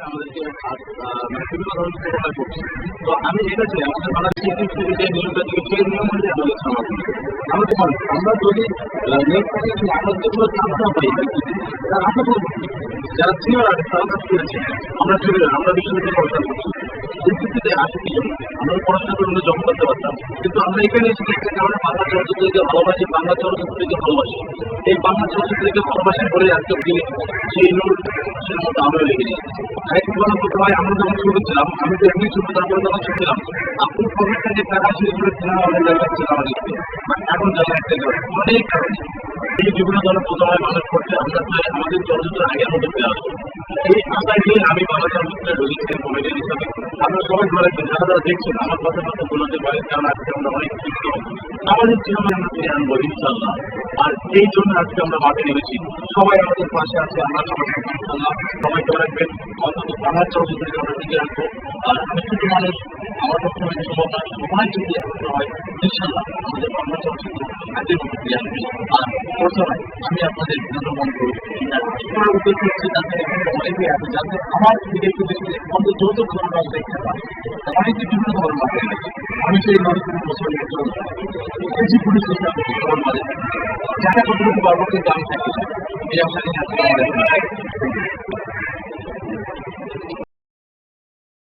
আমাদেরকে বিভিন্ন ধরনের প্রোগ্রাম করছে। তো আমি এটা চাই আমাদের বাংলাদেশের থেকে যে নিয়মটা থেকে সেই নিয়ম অনুযায়ী আমাদের সমাজ আমরা তো মানুষ আমরা যদি নিয়োগ করি আমরা যেগুলো চাপ না পাই তারা আমরা করবো যারা সিনিয়র আর্টিস্ট তারা কাজ করেছে আমরা চলে গেলাম আমরা বিশ্ববিদ্যালয়ে পড়াশোনা করছি এই ক্ষেত্রে আসে কি আমরা পড়াশোনা করে জব করতে পারতাম কিন্তু আমরা এখানে এসে একটা কারণে বাংলা চলচ্চিত্রকে ভালোবাসি বাংলা চলচ্চিত্রকে ভালোবাসি এই বাংলা চলচ্চিত্রকে ভালোবাসি বলে আজকে সেই নূর মতো আমরা লেগে নিয়েছি আরেকটি কথা বলতে হয় আমরা যখন শুরু ছিলাম আমি তো এমনি ছোট তারপরে যখন শুনছিলাম আপনি প্রফেটটা যে টাকা শুরু করেছিলাম আমাদের জায়গা ছিল আমাদেরকে এখন জায়গা একটা অনেক কারণে এই বিভিন্ন ধরনের প্রথমে মানুষ করছে আমরা চাই আমাদের চলচ্চিত্র আগের মতো ফিরে আসবো এই আশায় নিয়ে আমি বাংলা চলচ্চিত্রে ঢুকেছিলাম কমেডিয়ান হিসাবে আপনারা সবাই বলেছেন যারা যারা দেখছেন আমার কথাবার্তা বলতে পারেন কারণ আজকে আমরা অনেক শিক্ষিত আমাদের জীবনে আমরা ফিরে আনবো ইনশাল্লাহ আর এই জন্য আজকে আমরা মাঠে নেমেছি সবাই আমাদের পাশে আছে আমরা সবাই সবাইকে রাখবেন অন্তত বাংলা চলচ্চিত্রকে আমরা টিকে রাখবো আর আমি ছোট মানুষ আমার পক্ষে সম্ভব না সবাই যদি একত্র হয় ইনশাল্লাহ আমাদের বাংলা চলচ্চিত্র আগের মতো ফিরে আসবে আর প্রথমে আমি আপনাদের ধন্যবাদ করি উদ্দেশ্য হচ্ছে যাতে এখানে অনেকেই আছে যাতে আমার দিকে একটু বেশি অন্তত যৌথ ধরনের দেখতে পারে অনেকে বিভিন্ন ধরনের মাঠে গেছে আমি সেই মানুষগুলো বছর এই পুলিশ যারা কতটুকু পারবো কিন্তু আমি থাকি এই আশা নিয়ে